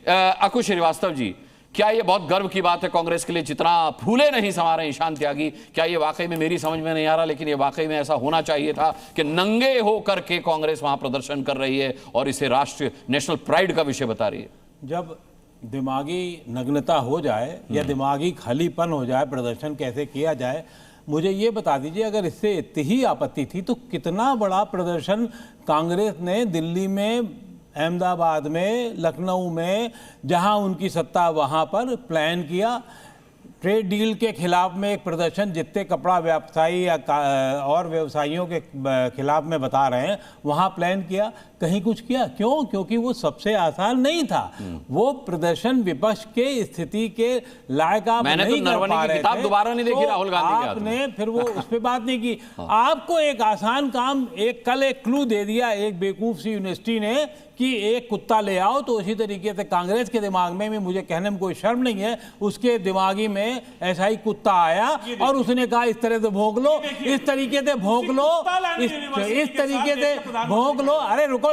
अकुश श्रीवास्तव जी, क्या ये बहुत गर्व की बात है कांग्रेस के लिए, जितना फूले नहीं समा रहे ईशान त्यागी, क्या ये वाकई में, मेरी समझ में नहीं आ रहा, लेकिन ये वाकई में ऐसा होना चाहिए था कि नंगे हो करके कांग्रेस वहां प्रदर्शन कर रही है और इसे राष्ट्रीय नेशनल प्राइड का विषय बता रही है? जब दिमागी नग्नता हो जाए या दिमागी खालीपन हो जाए, प्रदर्शन कैसे किया जाए, मुझे ये बता दीजिए, अगर इससे इतनी ही आपत्ति थी तो कितना बड़ा प्रदर्शन कांग्रेस ने दिल्ली में, अहमदाबाद में, लखनऊ में, जहां उनकी सत्ता वहां पर प्लान किया। ट्रेड डील के खिलाफ में एक प्रदर्शन जितने कपड़ा व्यवसायी या और व्यवसायियों के खिलाफ में बता रहे हैं, वहां प्लान किया। कहीं कुछ किया? क्यों? क्योंकि वो सबसे आसान नहीं था। वो प्रदर्शन विपक्ष के स्थिति के लायक आप नहीं कर पा रहे थे। दोबारा नहीं देखी राहुल गांधी की आपने फिर वो उस पर बात नहीं की। आपको एक आसान काम, कल एक क्लू दे दिया एक बेवकूफ सी यूनिवर्सिटी ने कि एक कुत्ता ले आओ, तो उसी तरीके से कांग्रेस के दिमाग में मुझे कहने में कोई शर्म नहीं है, उसके दिमागी में ऐसा ही कुत्ता आया और उसने कहा इस तरह से भोंक लो, इस तरीके से भोंक लो, इस तरीके से भोंक लो। अरे रुको,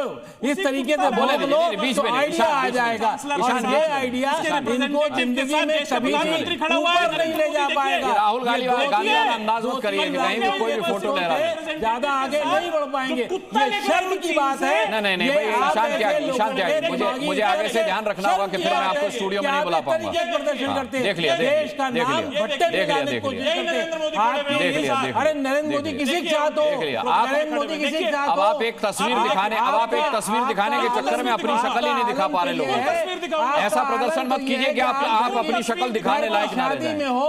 इस तरीके से भोंक लो तो आइडिया आ जाएगा। और ये आइडिया इनको जिंदगी में कभी भी ऊपर नहीं ले जा पाएगा। राहुल गांधी अंदाज मत करिए, कहीं भी कोई भी फोटो ले रहा है, ज्यादा आगे नहीं बढ़ पाएंगे। ये शर्म की बात है। नहीं भाई, ईशान त्यागी, मुझे आगे से ध्यान रखना होगा कि फिर मैं आपको स्टूडियो में नहीं बुला पाऊंगा। देख लिया। अरे नरेंद्र मोदी किसी के साथ हो, नरेंद्र मोदी किसी के साथ हो। अब आप एक तस्वीर दिखाने के चक्कर में अपनी शक्ल ही नहीं दिखा पा रहे लोगों को। ऐसा प्रदर्शन मत कीजिए कि आप अपनी शक्ल दिखाने लायक ना रह जाएं। में हो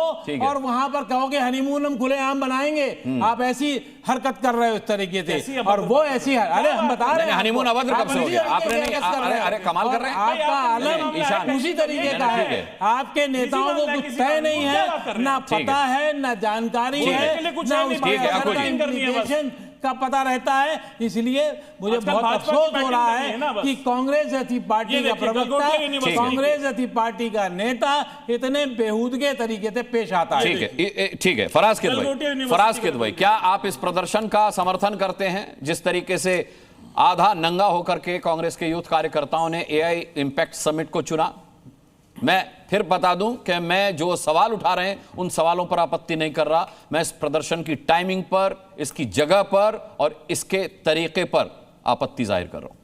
और वहां पर कहोगे हनीमून हम खुलेआम बनाएंगे, आप ऐसी हरकत कर रहे हो इस तरीके से, और वो ऐसी, अरे हम बता रहे हैं हनीमून अवध कब से हो गया? आपने नहीं, अरे कमाल कर रहे हैं। आपका आलम उसी तरीके का है। आपके नेताओं को कुछ तय नहीं है, ना पता है, ना जानकारी है, ना उसके का पता रहता है। इसलिए मुझे बहुत अफसोस हो रहा है कि कांग्रेस जैसी पार्टी का प्रवक्ता, कांग्रेस जैसी पार्टी का नेता इतने बेहूदगे तरीके से पेश आता है। ठीक है। फराज किद भाई, क्या आप इस प्रदर्शन का समर्थन करते हैं, जिस तरीके से आधा नंगा होकर के कांग्रेस के यूथ कार्यकर्ताओं ने एआई इंपैक्ट समिट को चुना? मैं फिर बता दूं कि मैं जो सवाल उठा रहे हैं उन सवालों पर आपत्ति नहीं कर रहा, मैं इस प्रदर्शन की टाइमिंग पर, इसकी जगह पर और इसके तरीके पर आपत्ति जाहिर कर रहा हूं।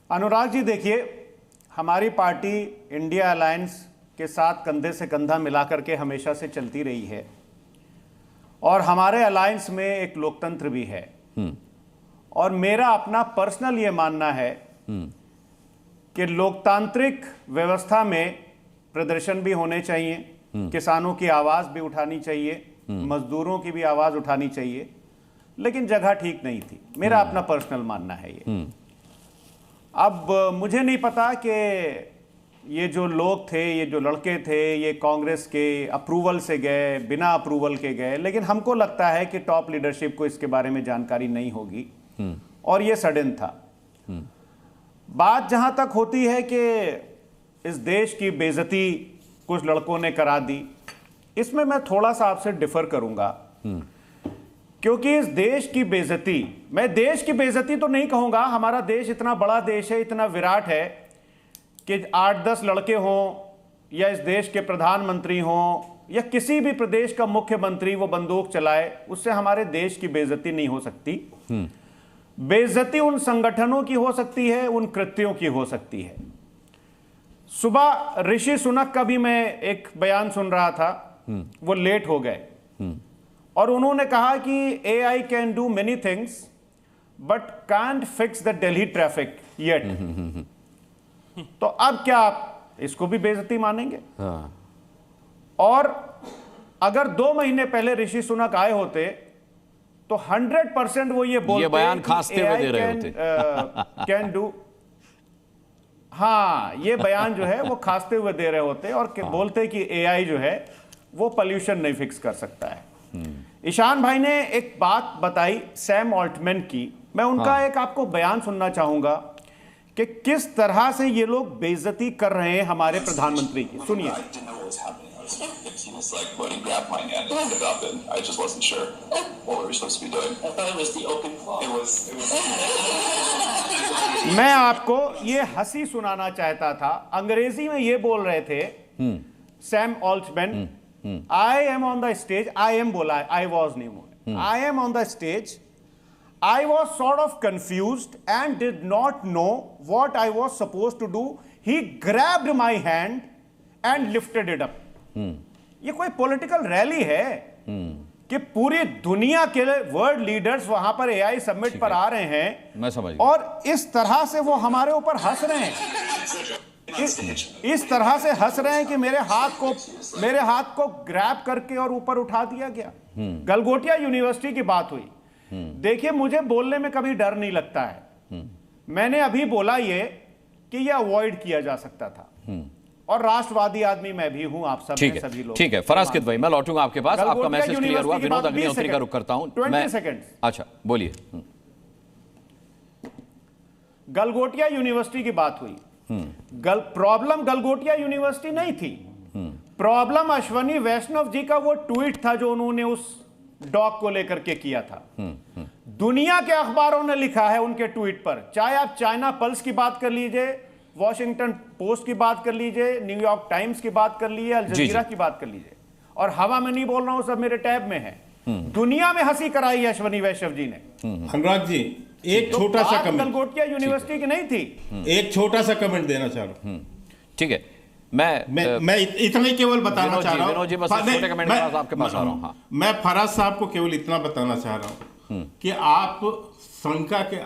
अनुराग जी, देखिए, हमारी पार्टी इंडिया अलायंस के साथ कंधे से कंधा मिलाकर के हमेशा से चलती रही है और हमारे अलायंस में एक लोकतंत्र भी है। और मेरा अपना पर्सनल ये मानना है कि लोकतांत्रिक व्यवस्था में प्रदर्शन भी होने चाहिए, किसानों की आवाज भी उठानी चाहिए, मजदूरों की भी आवाज उठानी चाहिए, लेकिन जगह ठीक नहीं थी। मेरा अपना पर्सनल मानना है ये। अब मुझे नहीं पता कि ये जो लोग थे, ये जो लड़के थे, ये कांग्रेस के अप्रूवल से गए, बिना अप्रूवल के गए, लेकिन हमको लगता है कि टॉप लीडरशिप को इसके बारे में जानकारी नहीं होगी और ये सडन था। बात जहां तक होती है कि इस देश की बेइज्जती कुछ लड़कों ने करा दी, इसमें मैं थोड़ा सा आपसे डिफर करूंगा, क्योंकि इस देश की बेइज्जती, मैं देश की बेइज्जती तो नहीं कहूंगा, हमारा देश इतना बड़ा देश है, इतना विराट है कि 8-10 लड़के हों या इस देश के प्रधानमंत्री हों या किसी भी प्रदेश का मुख्यमंत्री वो बंदूक चलाए, उससे हमारे देश की बेइज्जती नहीं हो सकती। बेइज्जती उन संगठनों की हो सकती है, उन कृत्यों की हो सकती है। सुबह ऋषि सुनक का भी मैं एक बयान सुन रहा था, वो लेट हो गए और उन्होंने कहा कि AI can do many things but can't fix the Delhi traffic yet. तो अब क्या आप इसको भी बेइज्जती मानेंगे? और अगर 2 महीने पहले ऋषि सुनक आए होते तो 100% वो ये बोलते, ये बयान खांसते हुए दे रहे होते, कैन डू, हाँ, ये बयान जो है वो खांसते हुए दे रहे होते और बोलते कि AI जो है वो पोल्यूशन नहीं फिक्स कर सकता है। ईशान भाई ने एक बात बताई सैम ऑल्टमैन की, मैं उनका एक आपको बयान सुनना चाहूंगा कि किस तरह से ये लोग बेइज्जती कर रहे हैं हमारे प्रधानमंत्री की। सुनिए। It's like when he grabbed my hand and put it up, and I just wasn't sure what we were supposed to be doing. I thought it was the open claw. It was. मैं आपको ये हंसी सुनाना चाहता था। अंग्रेजी में ये बोल रहे थे Sam Altman, I am on the stage, I am बोला, आई वॉज नहीं बोला, I am on the stage, I was sort of confused and did not know what I was supposed to do. He grabbed my hand and lifted it up. ये कोई political rally है कि पूरी दुनिया के world leaders वहां पर AI summit पर आ रहे हैं, मैं समझ गया, और इस तरह से वो हमारे ऊपर हंस रहे हैं, इस तरह से हंस रहे हैं कि मेरे हाथ को ग्रैब करके और ऊपर उठा दिया गया। गलगोटिया यूनिवर्सिटी की बात हुई। देखिए, मुझे बोलने में कभी डर नहीं लगता है। मैंने अभी बोला ये कि ये अवॉइड किया जा सकता था, और राष्ट्रवादी आदमी मैं भी हूं, आप सब हैं, सभी लोग। ठीक है फराज किदवई, मैं लौटूंगा आपके पास, आपका मैसेज क्लियर हुआ। विनोद अग्निहोत्री का रुख करता हूं। 20 सेकंड। अच्छा बोलिए। गलगोटिया यूनिवर्सिटी की बात हुई। प्रॉब्लम गलगोटिया यूनिवर्सिटी नहीं थी, प्रॉब्लम अश्वनी वैष्णव जी का वो ट्वीट था जो उन्होंने उस डॉग को लेकर के किया था। दुनिया के अखबारों ने लिखा है उनके ट्वीट पर, चाहे आप चाइना पल्स की बात कर लीजिए, वॉशिंगटन पोस्ट की बात कर लीजिए, न्यूयॉर्क टाइम्स की बात कर लीजिए, अल जजीरा की बात कर लीजिए, और हवा में नहीं बोल रहा हूं, सब मेरे टैब में है। दुनिया में हंसी कराई अश्वनी वैष्णव जी ने। अनुराग जी, एक छोटा सा कमेंट, गलगोटिया यूनिवर्सिटी की नहीं थी। एक छोटा सा कमेंट देना चाह रहा हूं। ठीक है, मैं इतना ही केवल बताना चाह रहा हूं। विनोद जी, बस छोटे कमेंट के बाद आपके पास आ रहा हूं। मैं फराज साहब को केवल इतना बताना चाह रहा हूं कि आप शंका के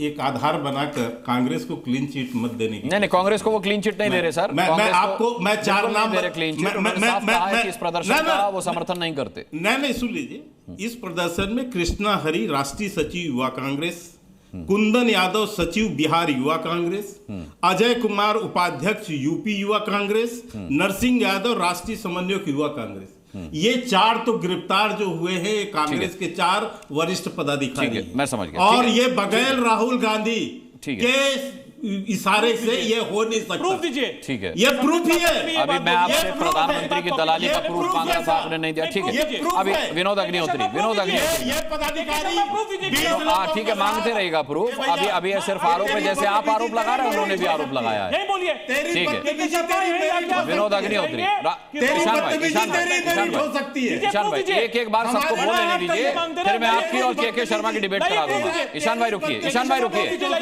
एक आधार बनाकर कांग्रेस को क्लीन चिट मत देने की। नहीं, कांग्रेस को वो क्लीन चिट नहीं दे रहे सर। मैं चार नाम दे रहे क्लीन चिट। उन्होंने साफ कहा है कि इस प्रदर्शन का वो समर्थन नहीं करते। नहीं, सुन लीजिए, इस प्रदर्शन में कृष्णा हरि राष्ट्रीय सचिव युवा कांग्रेस, कुंदन यादव सचिव बिहार युवा कांग्रेस, अजय कुमार उपाध्यक्ष यूपी युवा कांग्रेस, नरसिंह यादव राष्ट्रीय समन्वयक युवा कांग्रेस, ये 4 तो गिरफ्तार जो हुए हैं कांग्रेस के 4 वरिष्ठ पदाधिकारी, मैं समझ गया। और ये बगैर राहुल गांधी के इशारे से ये हो नहीं सकता। प्रूफ दीजिए। ठीक है, ये प्रूफ ही है। अभी मैं आपसे प्रधानमंत्री की दलाली का प्रूफ मांग रहा था, आपने नहीं दिया। ठीक है, अभी विनोद अग्निहोत्री ये पदाधिकारी, ठीक है, मांगते रहेगा प्रूफ। अभी ये सिर्फ आरोप है, जैसे आप आरोप लगा रहे हैं उन्होंने भी आरोप लगाया है। ठीक है, विनोद अग्निहोत्री, ईशान भाई एक बार सबको बोल लेने दीजिए, फिर मैं आपकी और के शर्मा की डिबेट करा दूंगा। ईशान भाई रुकिए,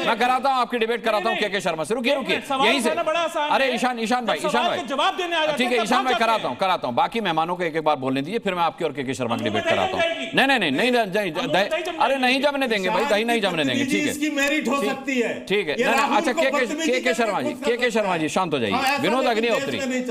मैं कराता हूँ आपकी डिबेट कराता हूँ के शर्मा से। रुकिए यहीं से। अरे ईशान भाई जवाब देने आ ठीक है, ईशान भाई कराता हूँ। बाकी मेहमानों को एक बार बोलने दीजिए, फिर मैं आपकी और के शर्मा की डिबेट कराता हूँ। नहीं, अरे नहीं जमने देंगे भाई, दही नहीं जमने देंगे। ठीक है, इसकी मेरिट हो सकती है। ठीक है। अच्छा, के शर्मा जी शांत हो जाइए। विनोद अग्निहोत्री